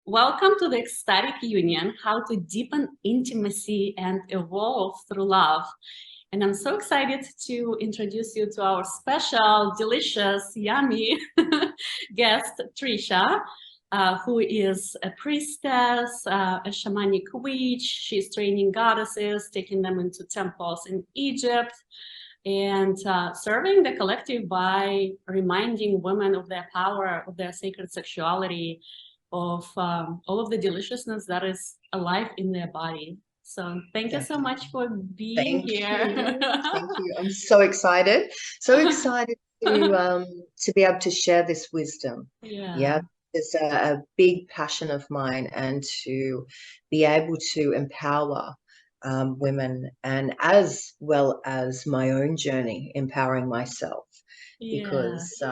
Welcome to the Ecstatic Union, how to deepen intimacy and evolve through love. And I'm so excited to introduce you to our special, delicious, yummy guest, Trisha, who is a priestess, a shamanic witch. She's training goddesses, taking them into temples in Egypt, and serving the collective by reminding women of their power, of their sacred sexuality, of all of the deliciousness that is alive in their body. So thank you so much for being here. Thank you. I'm so excited. So excited to be able to share this wisdom. Yeah. It's a big passion of mine, and to be able to empower women, and as well as my own journey, empowering myself, because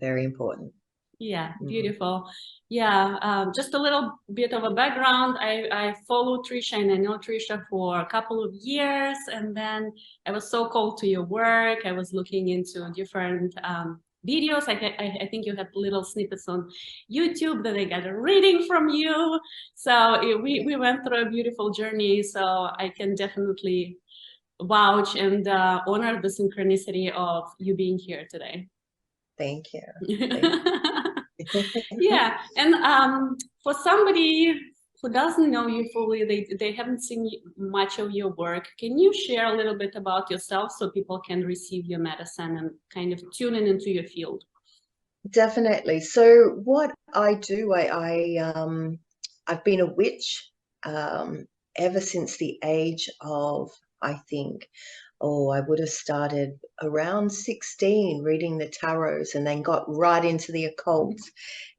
very important. Yeah, beautiful. Yeah, just a little bit of a background. I follow Trisha, and I know Trisha for a couple of years, and then I was so called to your work. I was looking into different videos. I think you had little snippets on YouTube that I got a reading from you. So we went through a beautiful journey. So I can definitely vouch and honor the synchronicity of you being here today. Thank you. Thank you. Yeah, and for somebody who doesn't know you fully, they haven't seen much of your work, can you share a little bit about yourself so people can receive your medicine and kind of tune in into your field? Definitely. So what I do, I've been a witch ever since the age of, I think, I would have started around 16 reading the tarots, and then got right into the occult,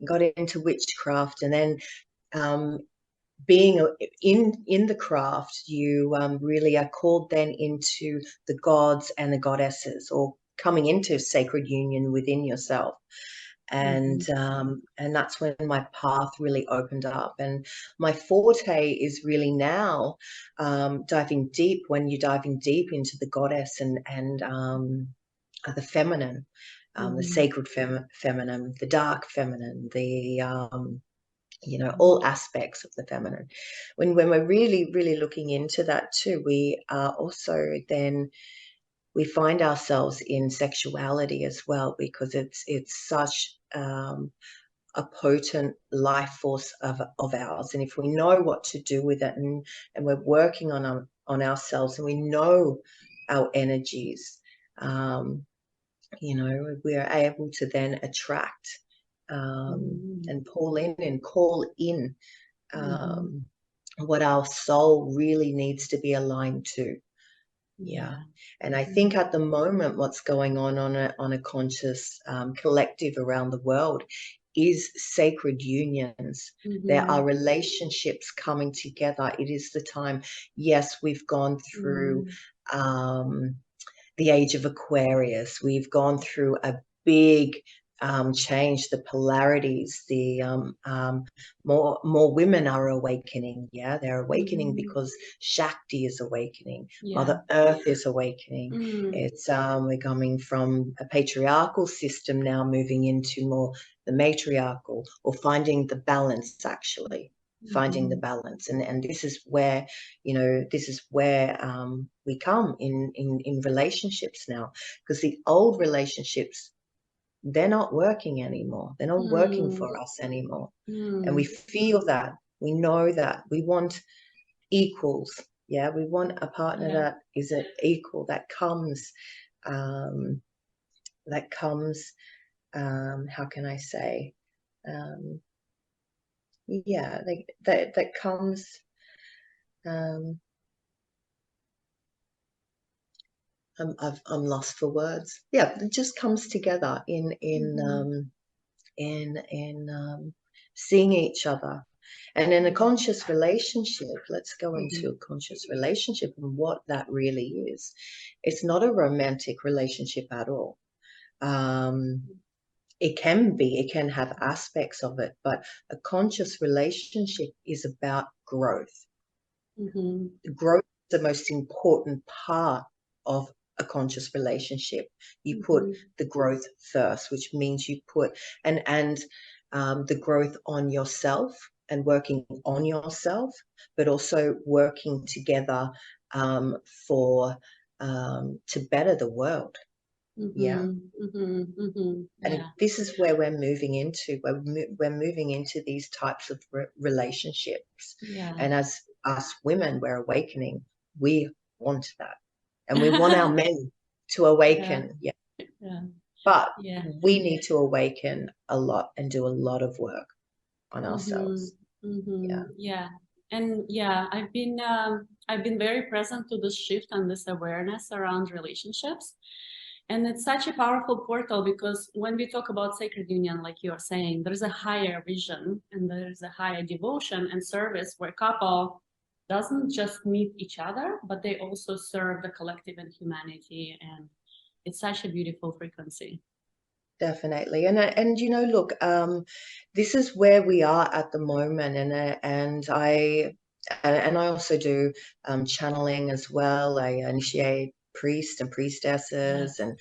got into witchcraft, and then being in the craft, you really are called then into the gods and the goddesses, or coming into sacred union within yourself. And that's when my path really opened up. And my forte is really now diving deep, when you're diving deep into the goddess and the feminine, the sacred feminine, the dark feminine, the all aspects of the feminine. When we're really looking into that too, we are also then, we find ourselves in sexuality as well, because it's such a potent life force of ours. And if we know what to do with it, and we're working on ourselves, and we know our energies, we are able to then attract and pull in and call in what our soul really needs to be aligned to. Yeah. And I think at the moment, what's going on a conscious collective around the world is sacred unions. There are relationships coming together. It is the time. Yes, we've gone through the age of Aquarius. We've gone through a big change, the polarities, the more women are awakening. Yeah, they're awakening because Shakti is awakening. Mother Earth is awakening. It's we're coming from a patriarchal system now, moving into more the matriarchal, or finding the balance, actually. Finding the balance, and this is where we come in relationships now, because the old relationships, they're not working anymore. They're not working for us anymore. And we feel that. We know that. We want equals. Yeah, we want a partner that is an equal, that comes, how can I say, that comes, I'm lost for words. Yeah, it just comes together in seeing each other. And in a conscious relationship, let's go into a conscious relationship and what that really is. It's not a romantic relationship at all. It can have aspects of it, but a conscious relationship is about growth. Growth is the most important part of a conscious relationship. You put the growth first, which means you put, and the growth on yourself and working on yourself, but also working together for to better the world. Yeah. And this is where we're moving into. We're moving into these types of relationships. Yeah. And as us women, we're awakening. We want that, and we want our men to awaken. Yeah. But we need to awaken a lot and do a lot of work on ourselves. Yeah. And I've been very present to this shift and this awareness around relationships. And it's such a powerful portal, because when we talk about sacred union, like you're saying, there's a higher vision and there's a higher devotion and service where couple doesn't just meet each other, but they also serve the collective and humanity. And it's such a beautiful frequency. Definitely. And you know, look, this is where we are at the moment, and I also do channeling as well. I initiate priests and priestesses, and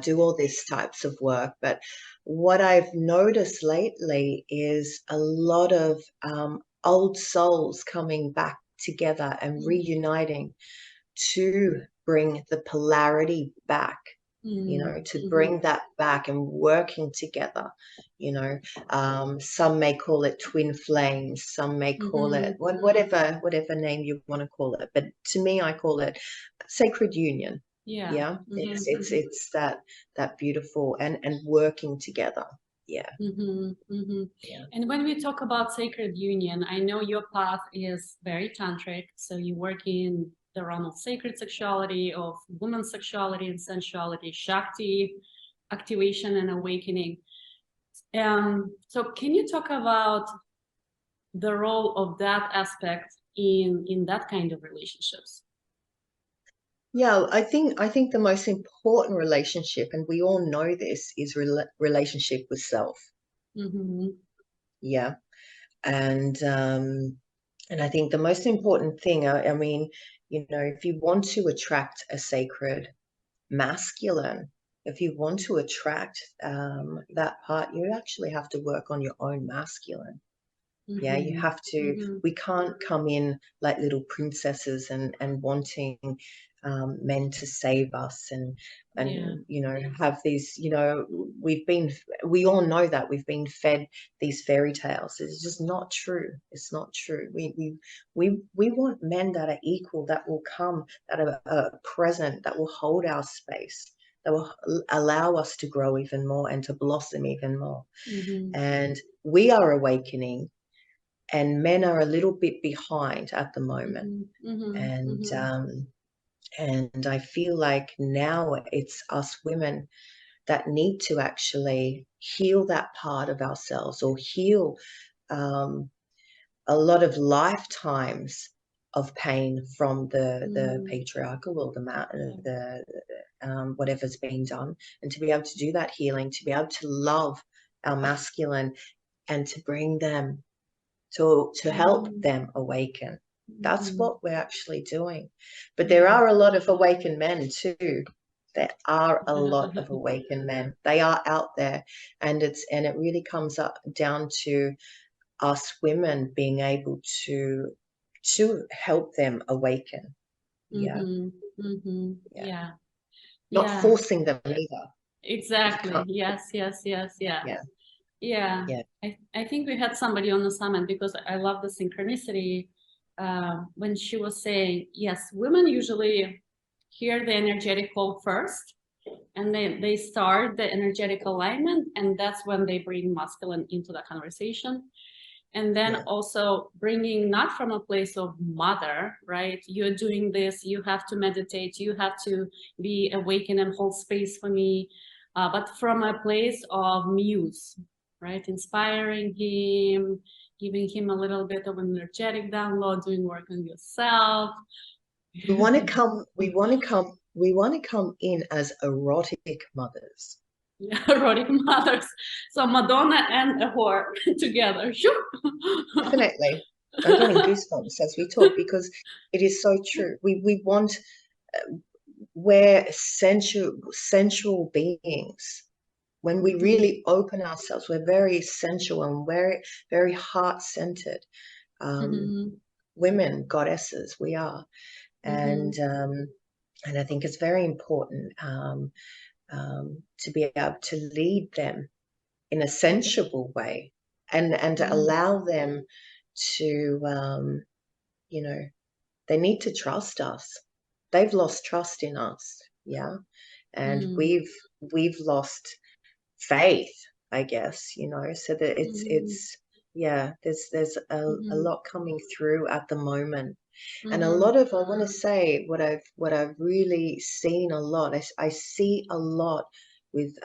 do all these types of work. But what I've noticed lately is a lot of old souls coming back together and reuniting to bring the polarity back, you know, to bring that back and working together, you know. Some may call it twin flames, some may call it whatever name you want to call it, but to me, I call it sacred union. It's that beautiful and working together. And when we talk about sacred union, I know your path is very tantric, so you work in the realm of sacred sexuality, of women's sexuality and sensuality, Shakti, activation and awakening. So can you talk about the role of that aspect in that kind of relationships? Yeah, I think the most important relationship, and we all know this, is relationship with self. Yeah, and I think the most important thing, I mean, you know, if you want to attract a sacred masculine, if you want to attract that part, you actually have to work on your own masculine. Yeah, you have to. We can't come in like little princesses and wanting men to save us and you know, have these, you know, we all know that we've been fed these fairy tales. It's just not true. It's not true. We want men that are equal, that will come, that are present, that will hold our space, that will allow us to grow even more and to blossom even more. And we are awakening, and men are a little bit behind at the moment. And I feel like now it's us women that need to actually heal that part of ourselves, or heal a lot of lifetimes of pain from the patriarchal, or the whatever's been done, and to be able to do that healing, to be able to love our masculine and to bring them to help them awaken. That's what we're actually doing. But there are a lot of awakened men too. There are a lot of awakened men. They are out there, and it really comes up down to us women being able to help them awaken. Not forcing them either. Exactly. Yes. I think we had somebody on the summit, because I love the synchronicity when she was saying, yes, women usually hear the energetic call first, and then they start the energetic alignment, and that's when they bring masculine into the conversation. And then also bringing not from a place of mother, right? You're doing this, you have to meditate, you have to be awakened and hold space for me, but from a place of muse, right? Inspiring him, giving him a little bit of an energetic download, doing work on yourself. We want to come in as erotic mothers. Erotic mothers. So Madonna and a whore together. Definitely. I'm getting goosebumps as we talk, because it is so true. We want, we're sensual beings. when we really open ourselves, we're very sensual and very, very heart-centered. Women, goddesses, we are. And I think it's very important to be able to lead them in a sensual way, and to allow them to, you know, they need to trust us. They've lost trust in us, yeah, and we've lost faith, I guess, you know. So that it's yeah, there's a lot coming through at the moment. And a lot of, I want to say, what I've really seen a lot, I see a lot with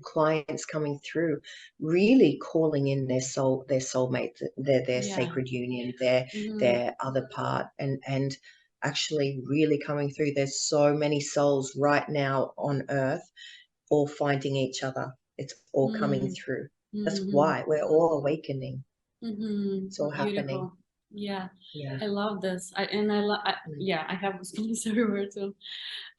clients coming through, really calling in their soulmate, their sacred union, their other part, and actually really coming through. There's so many souls right now on earth all finding each other. It's all coming through. That's why we're all awakening. It's all happening. Yeah, yeah. I love this. I have goosebumps everywhere too.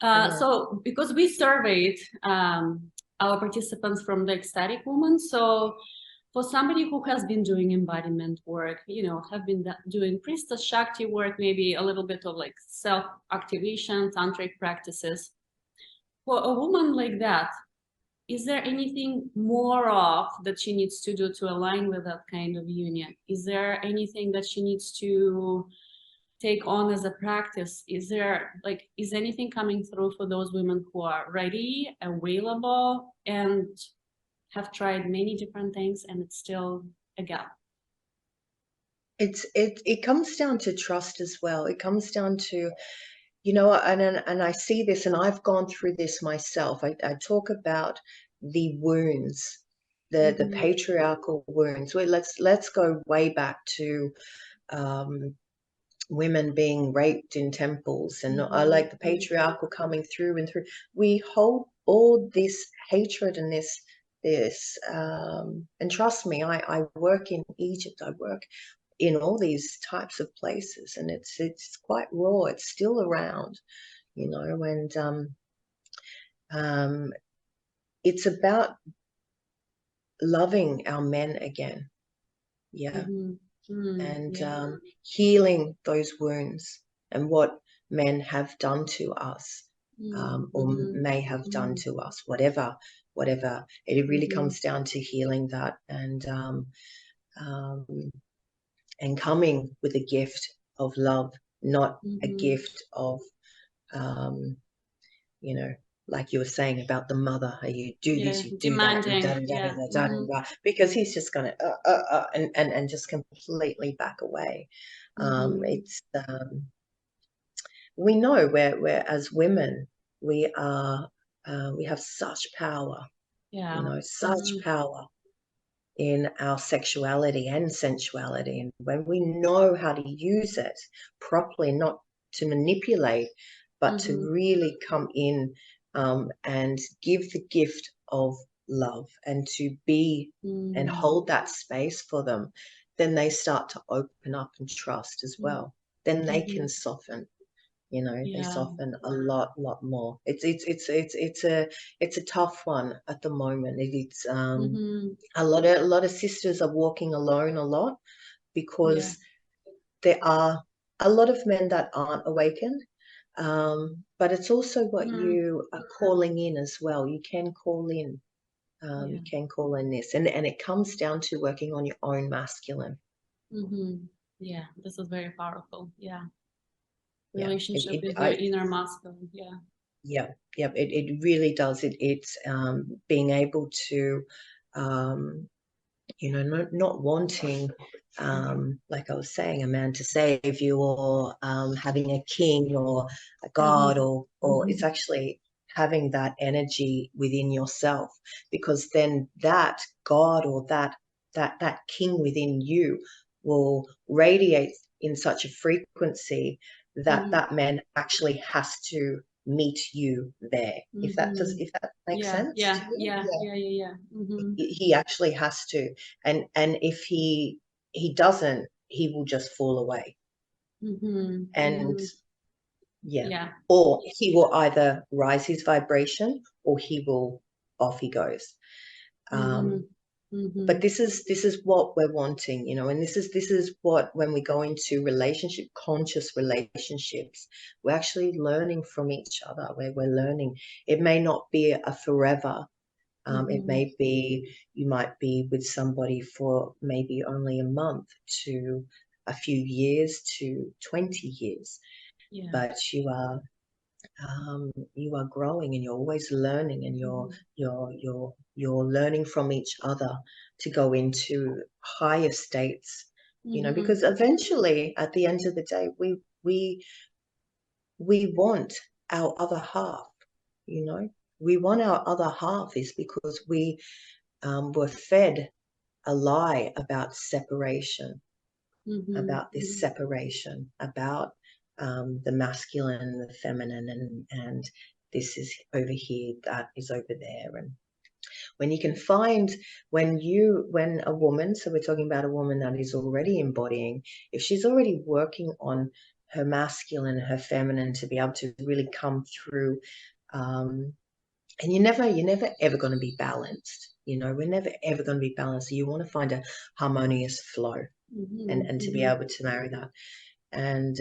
Yeah. So because we surveyed our participants from the ecstatic woman, so for somebody who has been doing embodiment work, you know, have been doing priestess Shakti work, maybe a little bit of like self-activation, tantric practices, for a woman like that, is there anything more of that she needs to do to align with that kind of union? Is there anything that she needs to take on as a practice? Is there is anything coming through for those women who are ready, available, and have tried many different things and it's still a gap? It comes down to trust as well. It comes down to, you know, and I see this, and I've gone through this myself. I talk about the wounds, the patriarchal wounds. Well, let's go way back to women being raped in temples, and I like the patriarchal coming through and through. We hold all this hatred and this and trust me, I work in Egypt, I work in all these types of places, and it's quite raw. It's still around, you know. And it's about loving our men again, yeah. And healing those wounds and what men have done to us, or may have done to us, whatever. It really comes down to healing that, and coming with a gift of love, not a gift of, you know, like you were saying about the mother, you do this, you do that, and because he's just going to and just completely back away. It's we know we're as women, we have such power, you know, such power in our sexuality and sensuality, and when we know how to use it properly, not to manipulate, but to really come in and give the gift of love, and to be and hold that space for them, then they start to open up and trust as well. Then they can soften, you know. They soften a lot more. It's a tough one at the moment. It's a lot of sisters are walking alone a lot, because there are a lot of men that aren't awakened, but it's also what you are calling in as well. You can call in, you can call in this, and it comes down to working on your own masculine. Yeah, this is very powerful. Relationship with your inner masculine. It really does. It's being able to, you know, not wanting, like I was saying, a man to save you, or having a king or a god, or it's actually having that energy within yourself, because then that god or that king within you will radiate in such a frequency that that man actually has to meet you there. If that makes sense. He actually has to, and if he doesn't, he will just fall away. And or he will either rise his vibration, or he will, off he goes. But this is what we're wanting, you know, and this is what, when we go into conscious relationships, we're actually learning from each other. We're learning. It may not be a forever. It may be, you might be with somebody for maybe only a month to a few years to 20 years, but you are growing, and you're always learning, and you're learning from each other to go into higher states, you know, because eventually at the end of the day, we want our other half, you know. We want our other half is because we were fed a lie about separation, about this separation, about the masculine and the feminine, and this is over here, that is over there. And when you can find, when a woman, so we're talking about a woman that is already embodying, if she's already working on her masculine, her feminine, to be able to really come through, and you're never ever going to be balanced, you know. We're never ever going to be balanced. So you want to find a harmonious flow, and to be able to marry that. And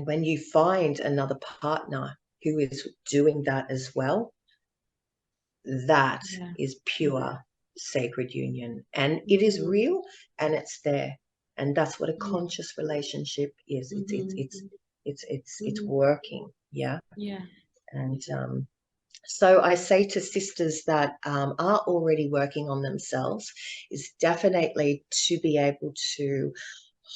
when you find another partner who is doing that as well, that is pure sacred union, and it is real, and it's there, and that's what a conscious relationship is. It's working. And so I say to sisters that are already working on themselves, is definitely to be able to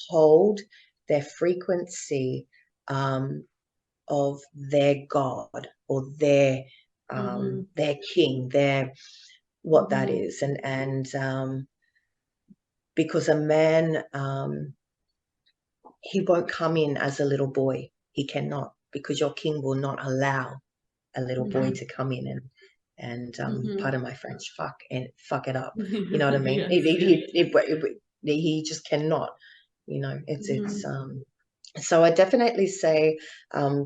hold their frequency of their God, or their king, their what that is, and because a man, he won't come in as a little boy. He cannot, because your king will not allow a little boy to come in and pardon my French, fuck it up. You know what I mean? He just cannot. You know, it's so I definitely say,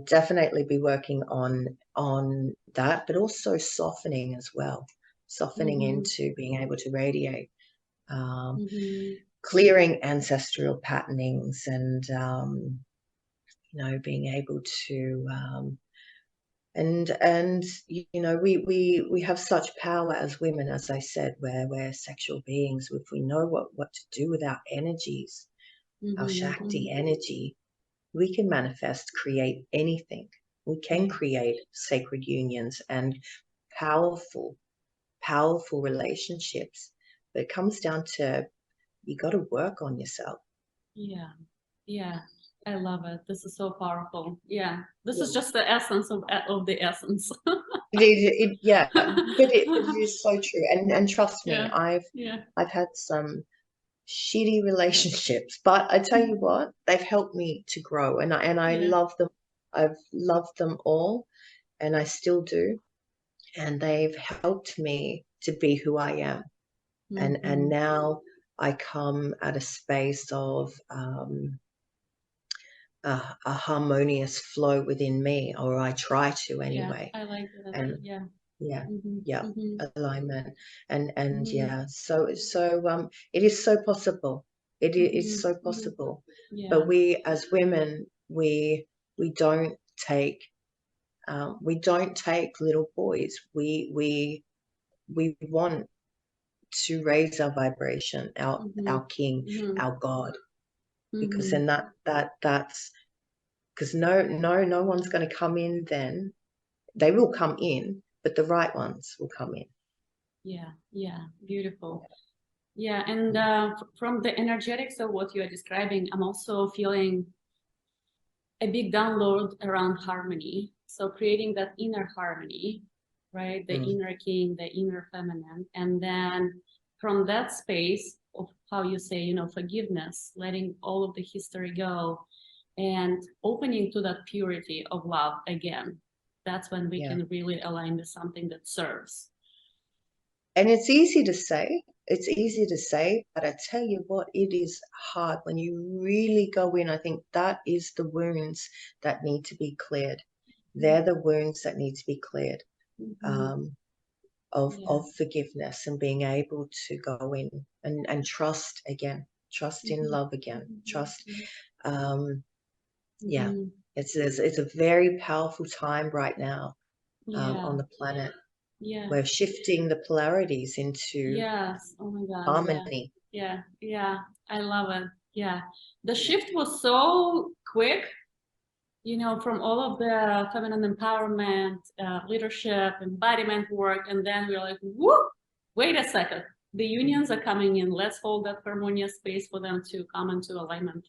definitely be working on that, but also softening as well, softening into being able to radiate, clearing ancestral patternings, and you know, being able to and you know, we have such power as women, as I said, where we're sexual beings. If we know what to do with our energies, our Shakti energy, we can manifest, create anything. We can create sacred unions and powerful relationships. But it comes down to, you got to work on yourself. I love it. This is so powerful. This is just the essence of the essence. But it is so true. And trust me, I've had some shitty relationships, but I tell you what, they've helped me to grow, and I love them. I've loved them all, and I still do, and they've helped me to be who I am. And now I come at a space of a harmonious flow within me, or I try to anyway. I like that. And alignment, and so it is so possible. It is so possible. But we as women, we don't take little boys. We want to raise our vibration, our king, our God, because then that's because no one's going to come in. Then they will come in, but the right ones will come in. Beautiful. And from the energetics of what you are describing, I'm also feeling a big download around harmony. So creating that inner harmony, right? The inner king, the inner feminine. And then from that space of how you say, you know, forgiveness, letting all of the history go and opening to that purity of love again. That's when we can really align with something that serves. And it's easy to say, but I tell you what, it is hard when you really go in. I think that is the wounds that need to be cleared. They're the wounds that need to be cleared. of forgiveness, and being able to go in and trust again, trust in love again, trust. Yeah, it's a very powerful time right now on the planet. Yeah. We're shifting the polarities into Yes. Oh my God. harmony. Yeah. Yeah. I love it. Yeah. The shift was so quick, you know, from all of the feminine empowerment, leadership, embodiment work. And then we're like, whoop, wait a second. The unions are coming in. Let's hold that harmonious space for them to come into alignment.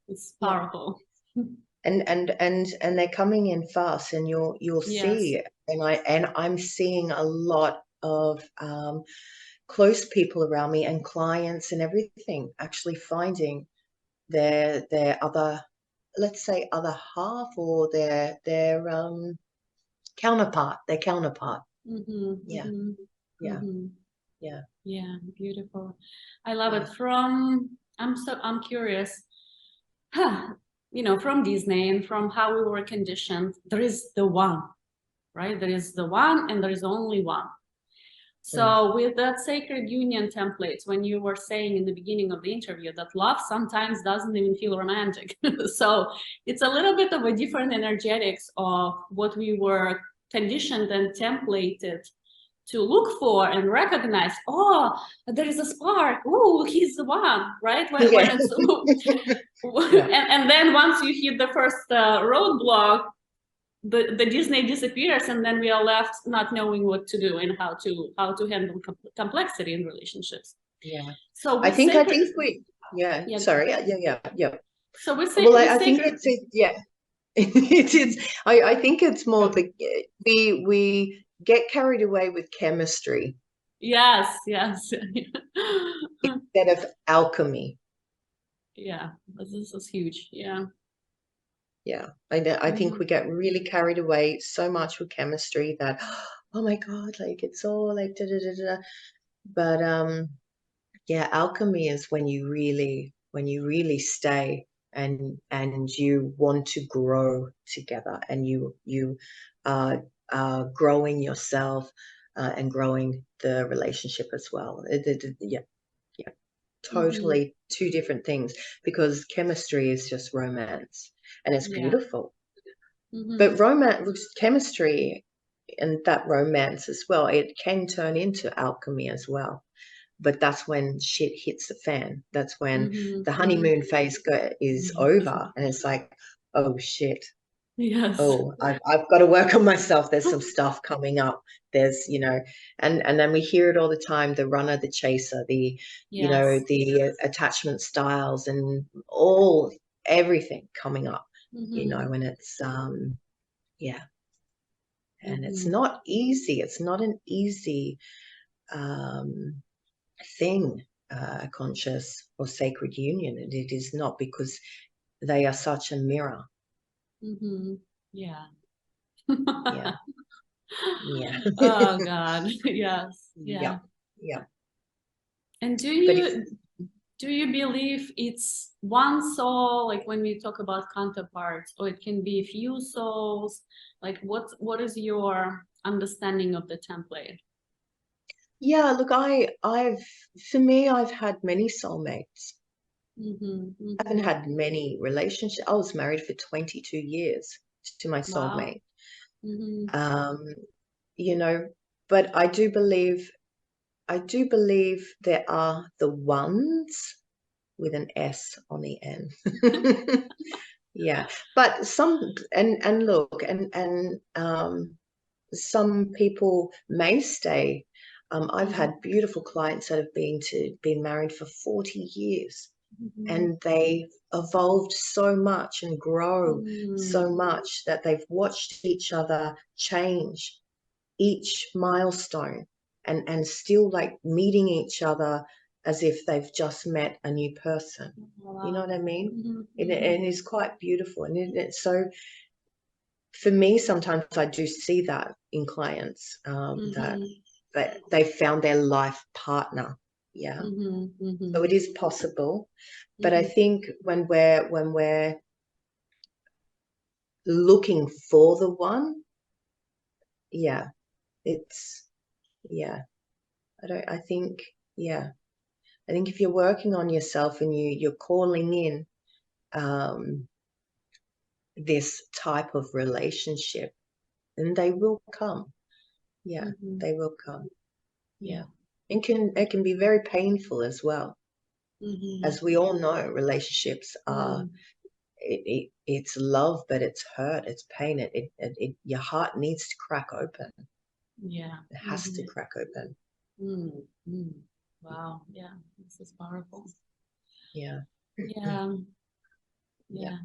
It's powerful. And they're coming in fast, and you'll see, and I'm seeing a lot of close people around me and clients and everything actually finding their other, let's say, other half, or their counterpart, yeah. Yeah, beautiful. I love it. I'm curious, you know, from Disney and from how we were conditioned, there is the one, right? There is the one, and there is only one. So with that sacred union template, when you were saying in the beginning of the interview that love sometimes doesn't even feel romantic. So it's a little bit of a different energetics of what we were conditioned and templated to look for and recognize. Oh, there is a spark. Oh, he's the one, right? When it's and then once you hit the first roadblock, the Disney disappears, and then we are left not knowing what to do and how to handle complexity in relationships. Yeah. So I think we sorry. Yeah. So we say, well, I think it's it is. I think it's more the we get carried away with chemistry. Yes. Instead of alchemy. Yeah, this is huge. Yeah. I think we get really carried away so much with chemistry that, oh my God, like it's all like da da da da. But yeah, alchemy is when you really stay and you want to grow together, and you are growing yourself and growing the relationship as well. Totally two different things, because chemistry is just romance, and it's beautiful. But chemistry and that romance as well, it can turn into alchemy as well. But that's when shit hits the fan. That's when the honeymoon phase is over, and it's like, oh shit. Yes. Oh, I've got to work on myself. There's some stuff coming up. There's, you know, and then we hear it all the time, the runner, the chaser, the, you know, the attachment styles, and everything coming up, you know, and it's, yeah. And it's not easy. It's not an easy thing, conscious or sacred union. And it is not, because they are such a mirror. Yeah. Yeah. Oh God. Yes. Yeah. And do you believe it's one soul, like when we talk about counterparts, or it can be a few souls? Like what is your understanding of the template? Yeah, look, for me, I've had many soulmates. I haven't had many relationships. I was married for 22 years to my soulmate. You know, but I do believe there are the ones with an S on the end. Yeah, but some and look, and some people may stay. I've had beautiful clients that have been married for 40 years, and they've evolved so much and grow so much that they've watched each other change each milestone, and still like meeting each other as if they've just met a new person. You know what I mean? And it's quite beautiful. And it's so, for me, sometimes I do see that in clients, that they found their life partner. Yeah. So it is possible. But I think when we're looking for the one, yeah, it's yeah. I think, yeah. I think if you're working on yourself and you're calling in this type of relationship, then they will come. Yeah, they will come. Yeah. It can be very painful as well. As we all know, relationships are it's love, but it's hurt, it's pain. Your heart needs to crack open. Yeah. It has to crack open. Wow. Yeah, this is powerful. Yeah. Yeah. Yeah.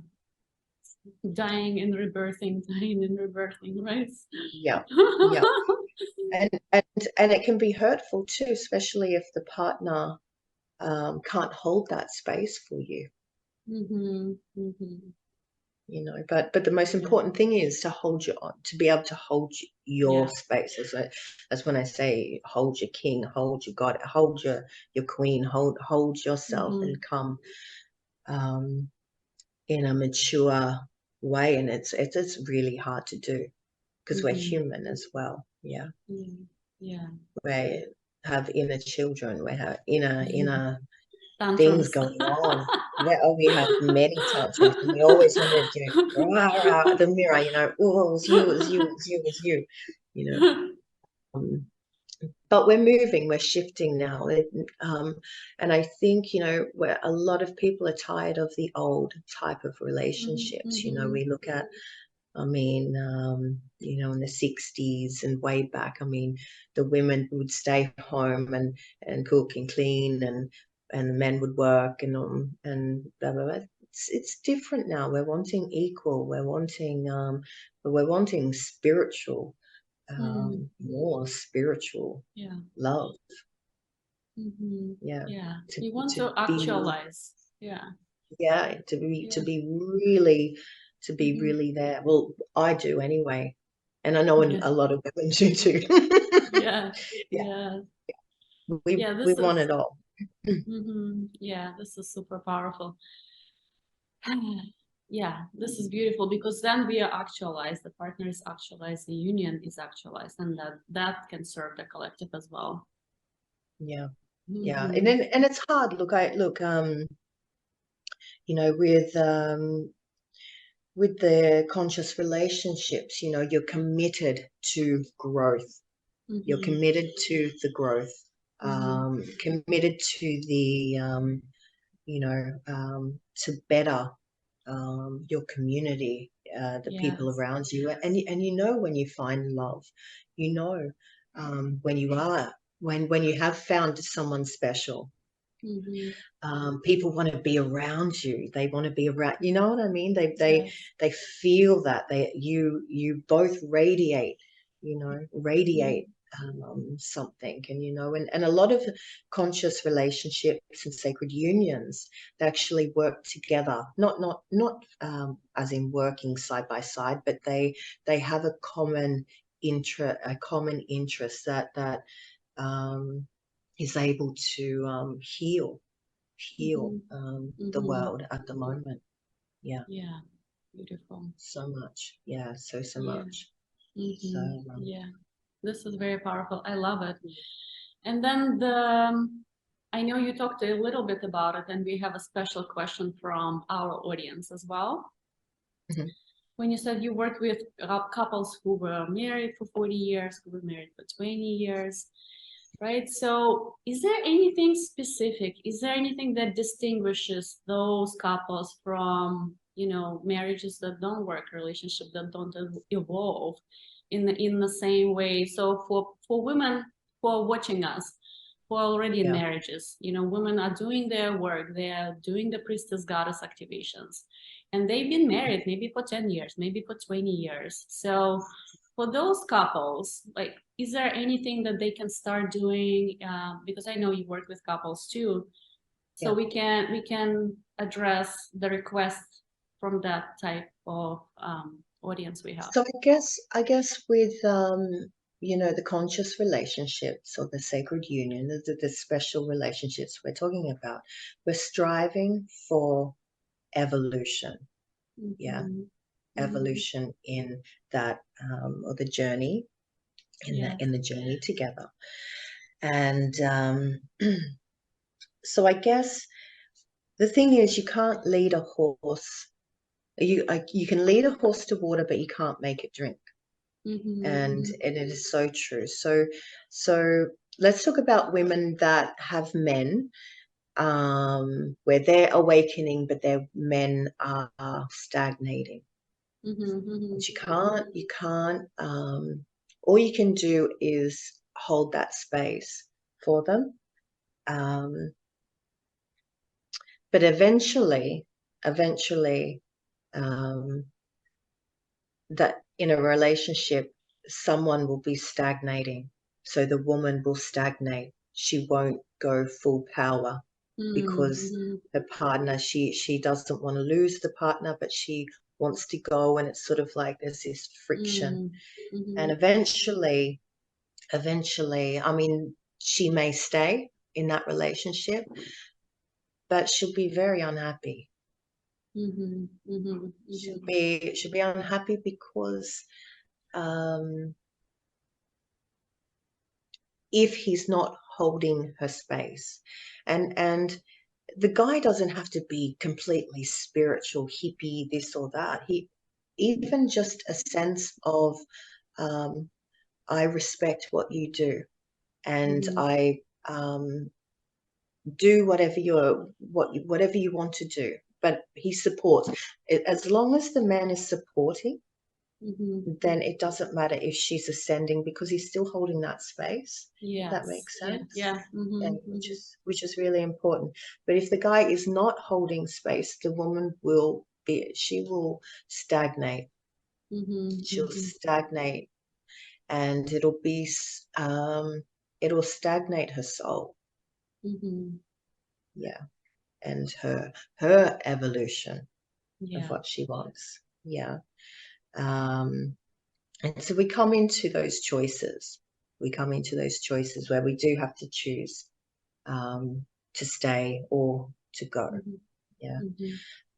Dying and rebirthing, right? Yeah. Yeah. And it can be hurtful too, especially if the partner can't hold that space for you. You know, but the most important thing is to hold to be able to hold your space. As when I say, hold your king, hold your God, hold your queen, hold yourself, and come in a mature way. And it's really hard to do because we're human as well. Yeah. Yeah. We have inner children. We have inner things Tantrums. going on. Yeah, oh, we have many tantrums, and we always want to do rah, rah, the mirror, you know, oh, it's you, it's you, it's you, it's you, you know. But we're moving, we're shifting now, and I think, you know, where a lot of people are tired of the old type of relationships. You know, we look at, I mean, you know, in the 60s and way back, I mean, the women would stay home and cook and clean, and the men would work and blah, blah, blah. It's different now. We're wanting equal. We're wanting spiritual, more spiritual love. Yeah. Yeah. You want to actualize. Yeah. Yeah. To be really there. Well, I do anyway. And I know a lot of women do too. Yeah. Yeah. Yeah. We want it all. Yeah, this is super powerful. Yeah, this is beautiful because then we are actualized, the partner is actualized, the union is actualized, and that can serve the collective as well. Yeah. Yeah. And it's hard. Look, you know, with the conscious relationships, you know, you're committed to growth. You're committed to the growth, committed to the, you know, to better your community, the people around you. And you know, when you find love, you know, when you have found someone special, people want to be around you. They want to be around, you know what I mean? They feel that you both radiate, you know, something. And you know, and a lot of conscious relationships and sacred unions, they actually work together, not as in working side by side, but they have a common interest that is able to heal the world at the moment. Yeah. Yeah. Beautiful. So much. Yeah. So much. So, yeah. This is very powerful. I love it. And then I know you talked a little bit about it, and we have a special question from our audience as well. When you said you worked with couples who were married for 40 years, who were married for 20 years, right? So is there anything specific? Is there anything that distinguishes those couples from, you know, marriages that don't work, relationships that don't evolve in the same way? So for women who are watching us, who are already in marriages, you know, women are doing their work, they are doing the priestess goddess activations, and they've been married maybe for 10 years, maybe for 20 years. So for those couples, like, is there anything that they can start doing? Because I know you work with couples too, so we can address the request from that type of audience we have. So I guess with you know, the conscious relationships or the sacred union, the special relationships we're talking about, we're striving for evolution. Yeah. Evolution in that or the journey in the journey together. And so I guess the thing is, you can't lead a horse. You can lead a horse to water, but you can't make it drink. And it is so true. So let's talk about women that have men where they're awakening, but their men are stagnating. But you can't. All you can do is hold that space for them. But eventually, that in a relationship, someone will be stagnating. So the woman will stagnate. She won't go full power because the partner, she doesn't want to lose the partner, but she wants to go, and it's sort of like there's this friction. And eventually, I mean, she may stay in that relationship, but she'll be very unhappy. She'll be unhappy because if he's not holding her space, and the guy doesn't have to be completely spiritual, hippie, this or that. He even just a sense of I respect what you do, and I do whatever you want to do. But he supports. As long as the man is supporting, then it doesn't matter if she's ascending, because he's still holding that space. That makes sense. Which is really important. But if the guy is not holding space, the woman will stagnate. She'll stagnate, and it'll stagnate her soul. And her evolution of what she wants. And so we come into those choices. Where we do have to choose to stay or to go.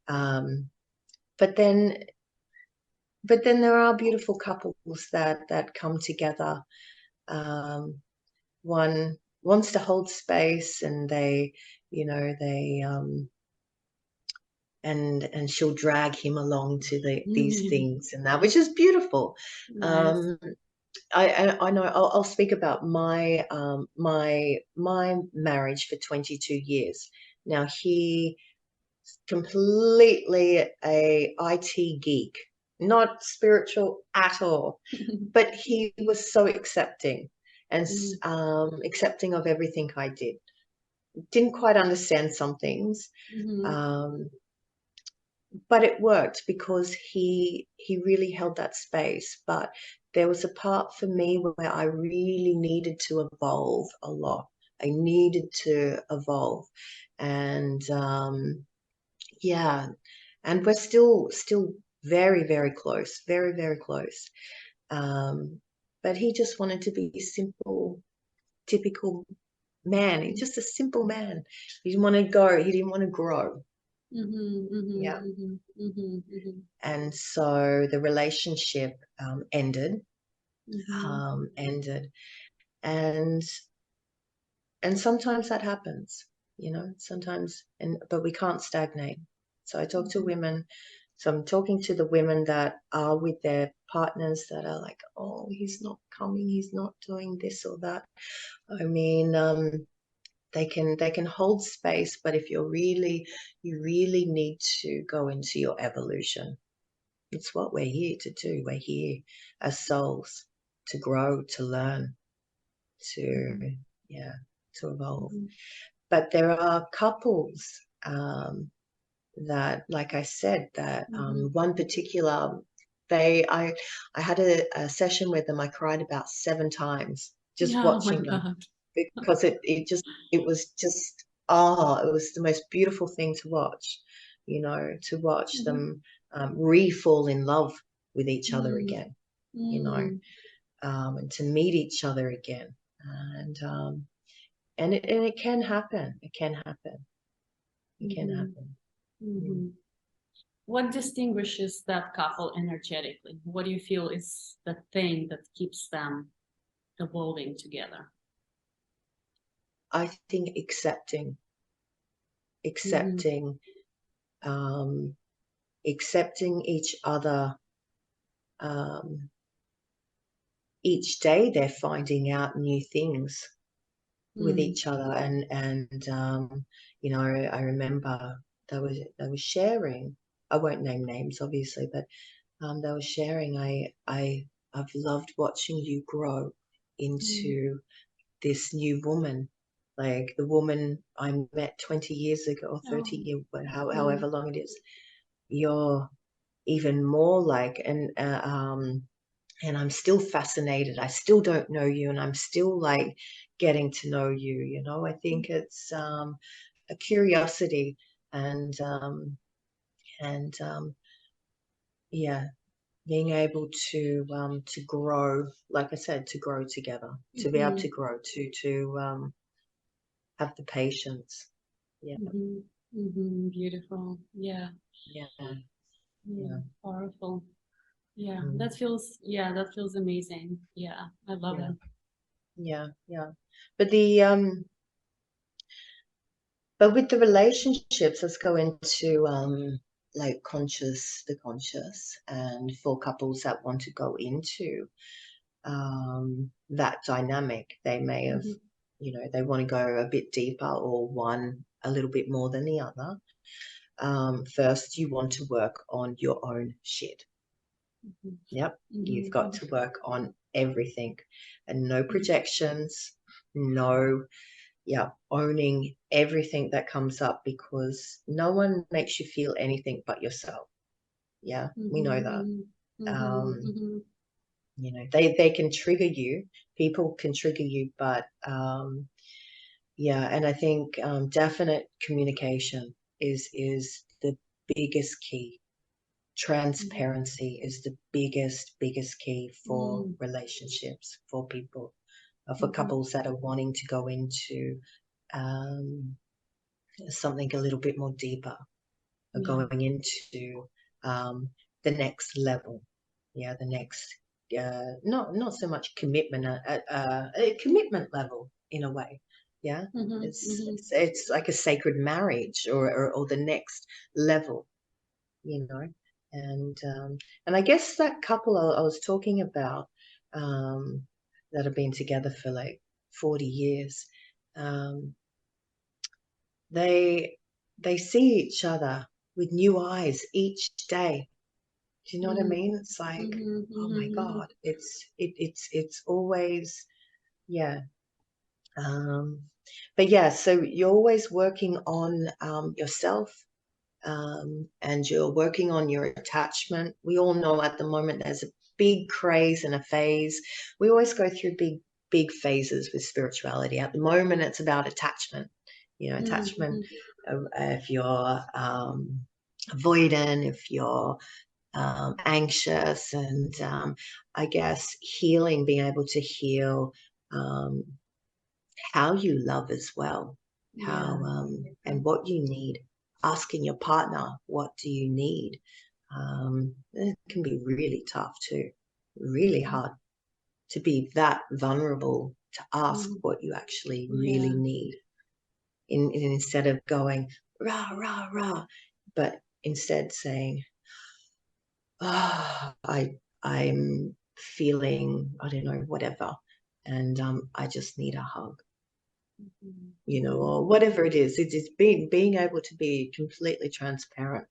But then there are beautiful couples that come together. One wants to hold space, and and she'll drag him along to these things and that, which is beautiful. Nice. I know I'll speak about my marriage for 22 years. Now, he completely a IT geek, not spiritual at all, but he was so accepting and accepting of everything I did. Didn't quite understand some things. But it worked because he really held that space. But there was a part for me where I really needed to evolve a lot. I needed to evolve, and and we're still very, very close, very, very close. But he just wanted to be a simple, typical man. He's just a simple man. He didn't want to go. He didn't want to grow. And so the relationship ended, and sometimes that happens, sometimes, but we can't stagnate. So I talk to women. So I'm talking to the women that are with their partners that are like, oh, he's not coming, he's not doing this or that. I mean, they can hold space, but if you really need to go into your evolution. It's what we're here to do. We're here as souls to grow, to learn, to evolve. But there are couples that, like I said, that one particular, I had a session with them. I cried about 7 times just watching them. Because it was the most beautiful thing to watch, to watch them fall in love with each other again, and to meet each other again, and it can happen. It can happen. It can happen. What distinguishes that couple energetically? What do you feel is the thing that keeps them evolving together? I think accepting, accepting each other. Each day they're finding out new things with each other, and you know, I remember they were sharing. I won't name names, obviously, but they were sharing. I've loved watching you grow into this new woman, like the woman I met 20 years ago or 30 years, however long it is. You're even more like, and I'm still fascinated. I still don't know you, and I'm still like getting to know you. You know, I think it's a curiosity, and yeah, being able to grow, like I said, to grow together, to be able to grow, to have the patience. Yeah. Beautiful. Yeah. Yeah. Powerful. Yeah, that feels amazing. Yeah, I love it. Yeah. But but with the relationships, let's go into like the conscious, and for couples that want to go into that dynamic, they may have, you know, they want to go a bit deeper, or one a little bit more than the other. First, you want to work on your own shit. Yep. You've got to work on everything, and no projections, no, owning everything that comes up, because no one makes you feel anything but yourself. Yeah, we know that. You know, they can trigger you, people can trigger you, but and I think definite communication is the biggest key. Transparency is the biggest key for relationships, for people, for couples that are wanting to go into something a little bit more deeper, going into the next level. Yeah, the next, not so much commitment, a commitment level in a way. Yeah, it's like a sacred marriage, or the next level, you know. And I guess that couple I was talking about, that have been together for like 40 years, they see each other with new eyes each day. Do you know what I mean? It's like, oh my God, it's always, yeah. But yeah, so you're always working on yourself, and you're working on your attachment. We all know at the moment there's a big craze and a phase. We always go through big phases with spirituality. At the moment, it's about attachment. You know, attachment. If you're avoidant, if you're anxious, and I guess healing, being able to heal how you love as well, how and what you need. Asking your partner, what do you need? It can be really tough too, really hard to be that vulnerable to ask what you actually really need, instead of going rah rah rah, but instead saying, I'm feeling, I don't know, whatever, and I just need a hug, you know, or whatever it is. It's being able to be completely transparent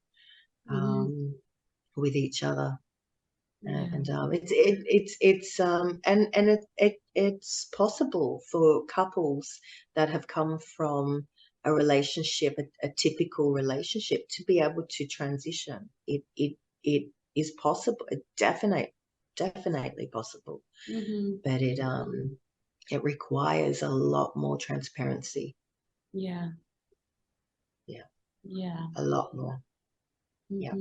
with each other, and it's possible for couples that have come from a relationship, a typical relationship, to be able to transition. It is possible. Definitely possible, but it requires a lot more transparency. Yeah, A lot more. Yeah,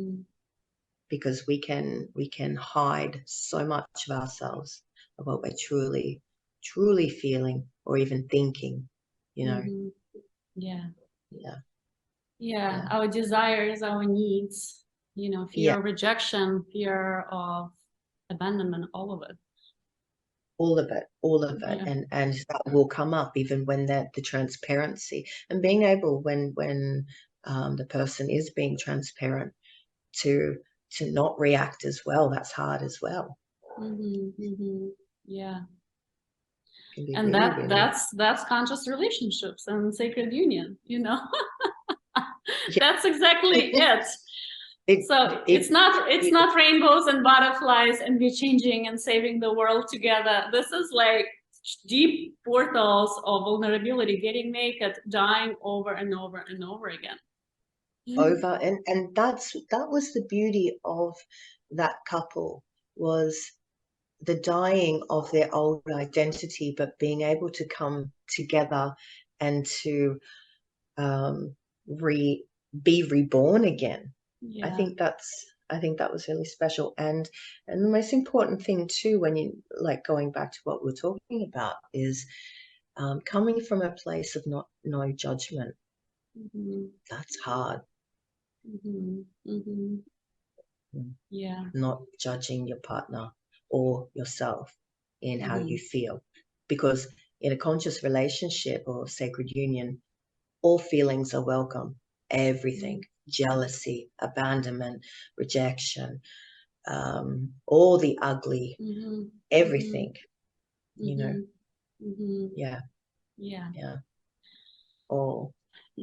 because we can hide so much of ourselves, of what we're truly feeling or even thinking, you know. Our desires, our needs, you know, fear of rejection, fear of abandonment, all of it. all of it, Yeah. and that will come up even when the transparency, and being able, when the person is being transparent, to not react as well. That's hard as well. Yeah. Can be And really, really. that's conscious relationships and sacred union, you know. Yeah. That's exactly it. So it's not rainbows and butterflies and we're changing and saving the world together. This is like deep portals of vulnerability, getting naked, dying over and over and over again. Over, and that was the beauty of that couple, was the dying of their old identity, but being able to come together and to be reborn again. Yeah. I think that was really special, and the most important thing too, when you, like, going back to what we're talking about, is coming from a place of no judgment. That's hard. Yeah. Not judging your partner or yourself in how you feel, because in a conscious relationship or sacred union, all feelings are welcome. Everything, jealousy, abandonment, rejection, all the ugly, everything, you know. Yeah. All.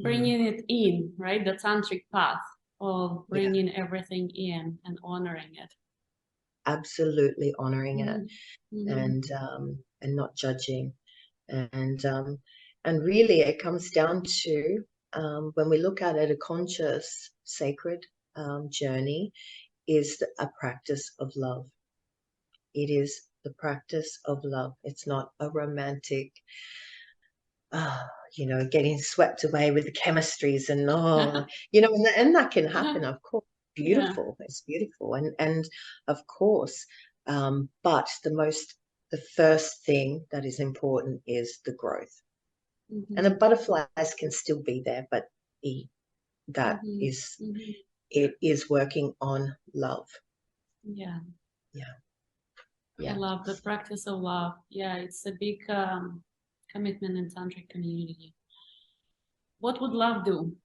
Bringing it in, right? The tantric path of bringing everything in and honoring it. Absolutely honoring it, and not judging, and really it comes down to, when we look at it, a conscious sacred journey is a practice of love. It is the practice of love. It's not a romantic, getting swept away with the chemistries and and that can happen, of course. Beautiful. It's beautiful, and of course, but the first thing that is important is the growth. And the butterflies can still be there, but it is working on love. Yeah. I love the practice of love. Yeah, it's a big commitment in tantric community. What would love do?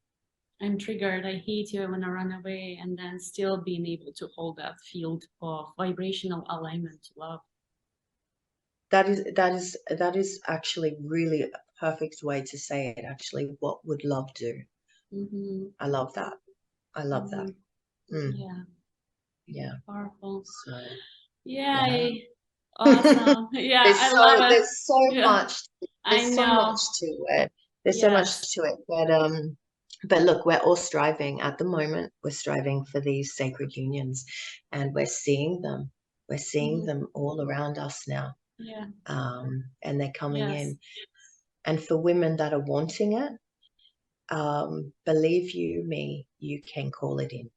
I'm triggered, I hate you, I want to run away, and then still being able to hold that field of vibrational alignment to love. That is actually really a perfect way to say it. Actually, what would love do? I love that. I love that. Yeah. Powerful. So, yay. Awesome. Yeah, I love it. There's so much. There's so much to it. There's so much to it. But look, we're all striving at the moment. We're striving for these sacred unions, and we're seeing them. We're seeing them all around us now. Yeah. And they're coming in. And for women that are wanting it, believe you me, you can call it in.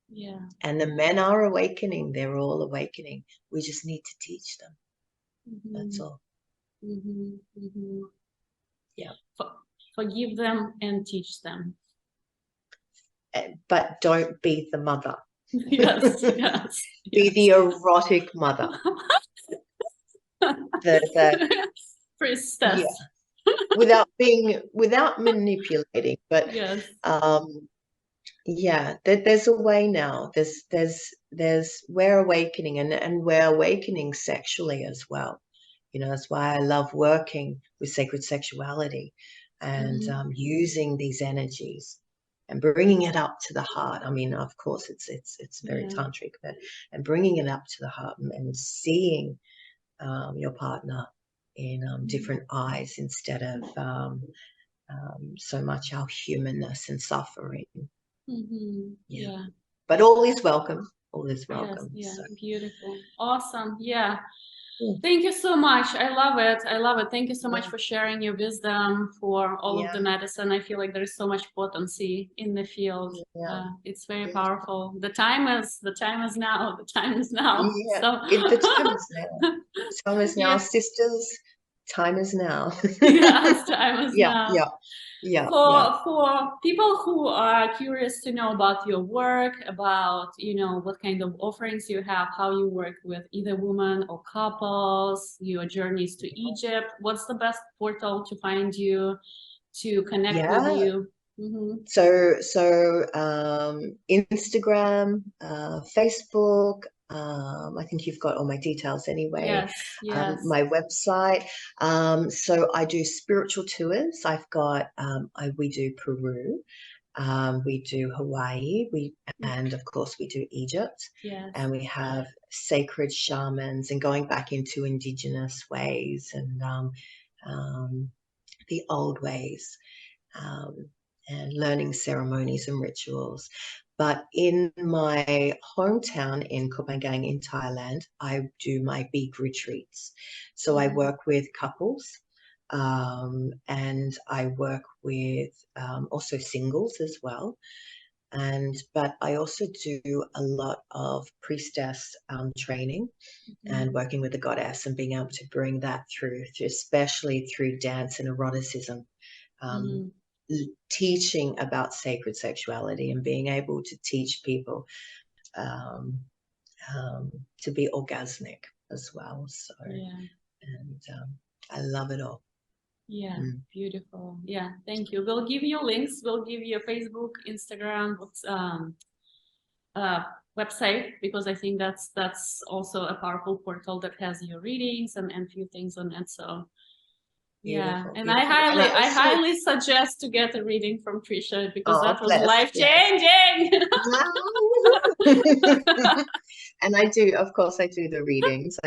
Yeah. And the men are awakening. They're all awakening. We just need to teach them. That's all. Yeah. Forgive them and teach them. But don't be the mother. Yes. Be the erotic mother. the priestess. Without manipulating, but there's a way now. We're awakening, and we're awakening sexually as well. That's why I love working with sacred sexuality and using these energies and bringing it up to the heart. I mean, of course, it's very tantric, and bringing it up to the heart and seeing your partner in different eyes, instead of so much our humanness and suffering. But all is welcome. All is welcome. Yes, beautiful. Awesome. Yeah. Thank you so much. I love it. I love it. Thank you so much for sharing your wisdom, for all of the medicine. I feel like there is so much potency in the field. It's very powerful. The time is now. The time is now. The time is now. The time is now, sisters. time is now. Yes, time is Yeah, now. yeah, yeah, yeah. For people who are curious to know about your work, about, you know, what kind of offerings you have, how you work with either women or couples, your journeys to Egypt, what's the best portal to find you, to connect with Yeah. you? Mm-hmm. So Instagram, Facebook. I think you've got all my details anyway. Yes, yes. My website. So I do spiritual tours. I've got we do Peru, we do Hawaii, and of course we do Egypt, Yes. and we have sacred shamans and going back into indigenous ways and the old ways. And learning ceremonies and rituals. But in my hometown in Kopangang in Thailand, I do my big retreats. So I work with couples, and I work with also singles as well. But I also do a lot of priestess training and working with the goddess and being able to bring that through especially through dance and eroticism. Teaching about sacred sexuality and being able to teach people um, to be orgasmic as well. So, and I love it all. Yeah, beautiful. Yeah, thank you. We'll give you links. We'll give you Facebook, Instagram, website, because I think that's also a powerful portal that has your readings and few things on it. So yeah, Beautiful, and beautiful. I highly suggest to get a reading from Trisha, because that was Bless, life changing. And I do, of course, I do the readings.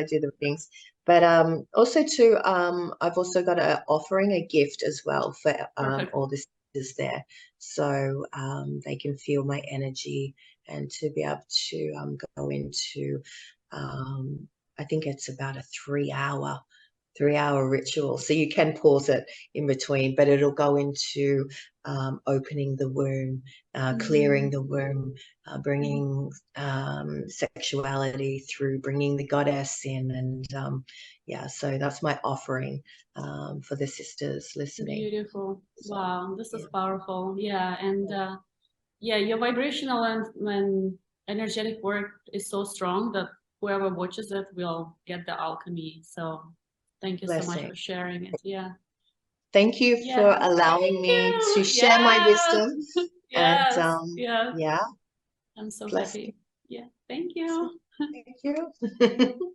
But also too, I've also got an offering, a gift as well for all the sisters there, so they can feel my energy and to be able to go into. I think it's about a 3-hour ritual, so you can pause it in between, but it'll go into opening the womb, clearing the womb, bringing sexuality through, bringing the goddess in, and yeah, so that's my offering for the sisters listening. Beautiful. So, Wow, this is powerful. Yeah, and yeah, your vibrational and energetic work is so strong that whoever watches it will get the alchemy. So thank you so much blessing. for sharing it. Yeah. Thank you for allowing me to share my wisdom. Yes. And Yeah. yeah, I'm so blessing. happy. Yeah. Thank you. Thank you.